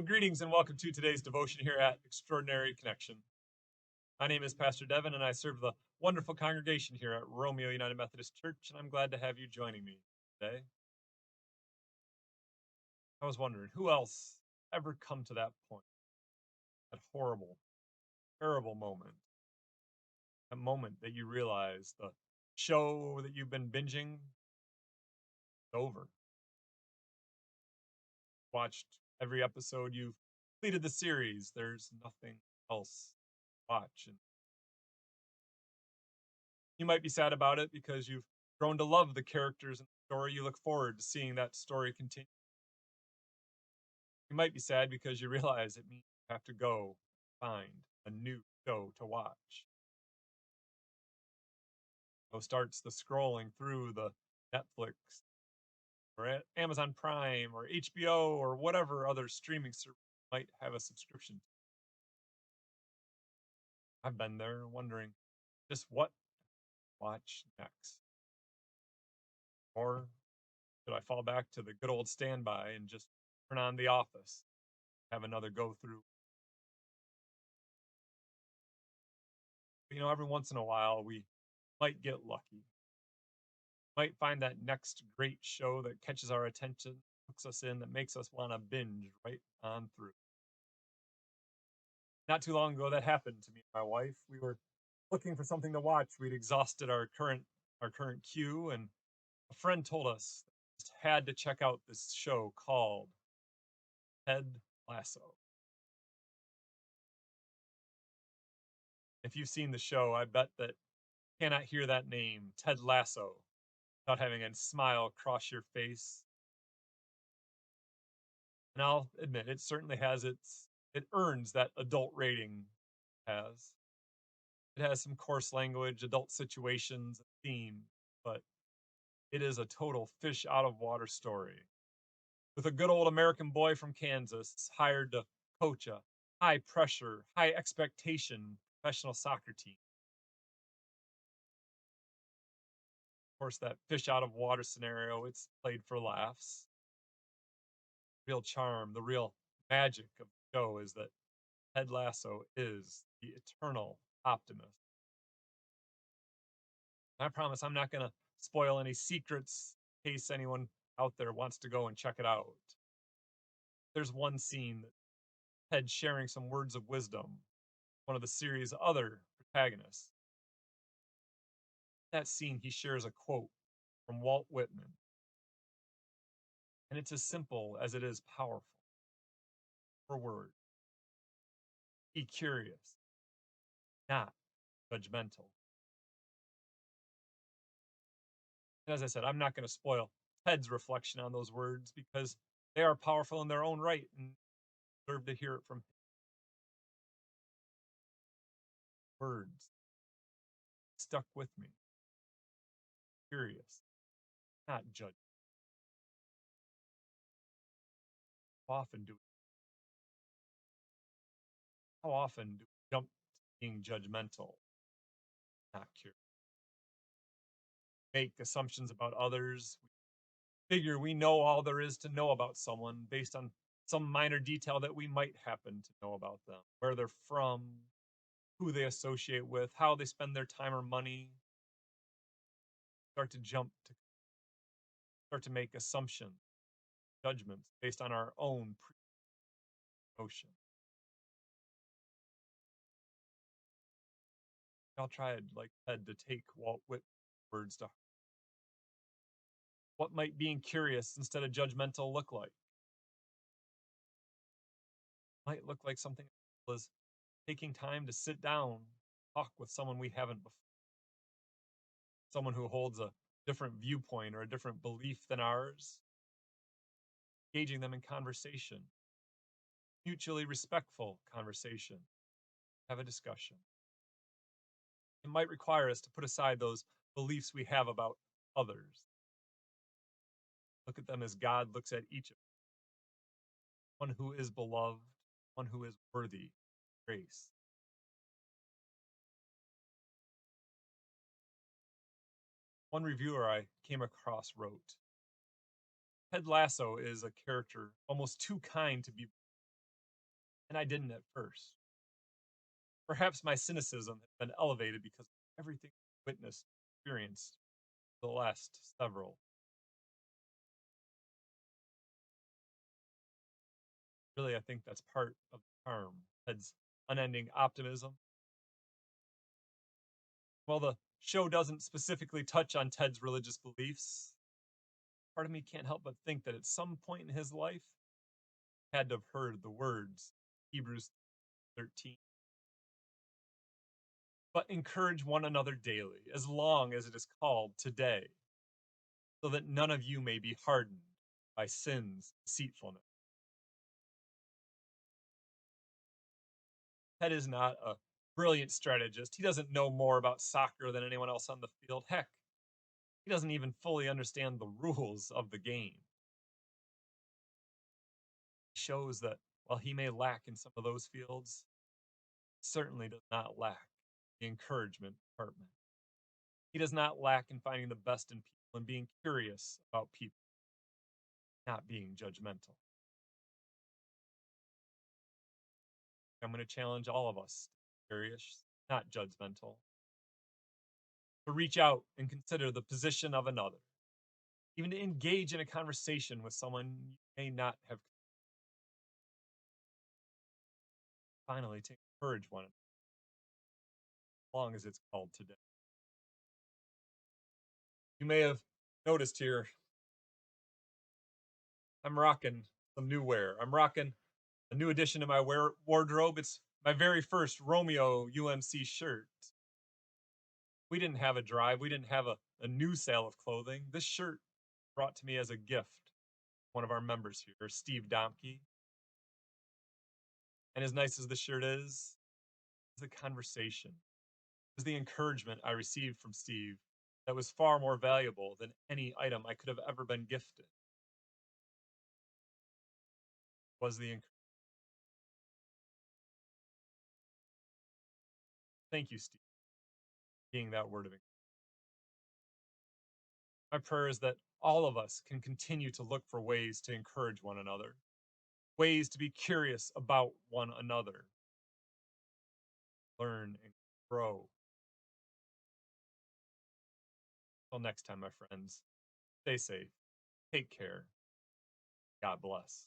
Well, greetings and welcome to today's devotion here at Extraordinary Connection. My name is Pastor Devin, and I serve the wonderful congregation here at Romeo United Methodist Church, and I'm glad to have you joining me today. I was wondering, who else ever come to that point, that horrible, terrible moment, that moment that you realize the show that you've been binging is over? Watched every episode, you've completed the series, there's nothing else to watch. And you might be sad about it because you've grown to love the characters in the story. You look forward to seeing that story continue. You might be sad because you realize it means you have to go find a new show to watch. So starts the scrolling through the Netflix or Amazon Prime or HBO or whatever other streaming service might have a subscription to. I've been there wondering just what to watch next. Or should I fall back to the good old standby and just turn on The Office, have another go through? Every once in a while, we might get lucky. Might find that next great show that catches our attention, hooks us in, that makes us want to binge right on through. Not too long ago, that happened to me and my wife. We were looking for something to watch. We'd exhausted our current queue, and a friend told us that we just had to check out this show called Ted Lasso. If you've seen the show, I bet that you cannot hear that name, Ted Lasso, without having a smile cross your face. And I'll admit it certainly has it earns that adult rating it has. It has some coarse language, adult situations, theme, but it is a total fish out of water story. With a good old American boy from Kansas hired to coach a high pressure, high expectation professional soccer team. Of course, that fish out of water scenario, it's played for laughs. Real charm, the real magic of the show is that Ted Lasso is the eternal optimist. I promise I'm not going to spoil any secrets in case anyone out there wants to go and check it out. There's one scene that Ted sharing some words of wisdom, one of the series' other protagonists. That scene, he shares a quote from Walt Whitman, and it's as simple as it is powerful. Per word, be curious, not judgmental. And as I said, I'm not going to spoil Ted's reflection on those words because they are powerful in their own right and deserve to hear it from him. Words stuck with me. Curious, not judge. How often do how often do we jump to being judgmental, not curious? Make assumptions about others. We figure we know all there is to know about someone based on some minor detail that we might happen to know about them, where they're from, who they associate with, how they spend their time or money. Start to start to make assumptions, judgments based on our own pre-notion. I'll try like Ted to take Walt Whitman's words to heart. What might being curious instead of judgmental look like? Might look like something as taking time to sit down, talk with someone we haven't before, someone who holds a different viewpoint or a different belief than ours, engaging them in conversation, mutually respectful conversation, have a discussion. It might require us to put aside those beliefs we have about others. Look at them as God looks at each of us, one who is beloved, one who is worthy of grace. One reviewer I came across wrote, Ted Lasso is a character almost too kind to be. and I didn't at first. Perhaps my cynicism has been elevated because of everything I witnessed, experienced the last several. Really, I think that's part of the charm. Ted's unending optimism. While the show doesn't specifically touch on Ted's religious beliefs, part of me can't help but think that at some point in his life, he had to have heard the words Hebrews 13. But encourage one another daily, as long as it is called today, so that none of you may be hardened by sin's deceitfulness. Ted is not a brilliant strategist. He doesn't know more about soccer than anyone else on the field. Heck, he doesn't even fully understand the rules of the game. He shows that while he may lack in some of those fields, he certainly does not lack the encouragement department. He does not lack in finding the best in people and being curious about people, not being judgmental. I'm going to challenge all of us to be curious, not judgmental, to reach out and consider the position of another, even to engage in a conversation with someone you may not have. Finally, to encourage one another, as long as it's called today. You may have noticed here, I'm rocking some new wear. I'm rocking a new addition to my wardrobe. It's my very first Romeo UMC shirt. We didn't have a drive, we didn't have a new sale of clothing. This shirt brought to me as a gift, one of our members here, Steve Domke. And as nice as the shirt is, the conversation, is the encouragement I received from Steve that was far more valuable than any item I could have ever been gifted. Was the thank you, Steve, being that word of encouragement. My prayer is that all of us can continue to look for ways to encourage one another, ways to be curious about one another, learn and grow. Until next time, my friends, stay safe, take care, God bless.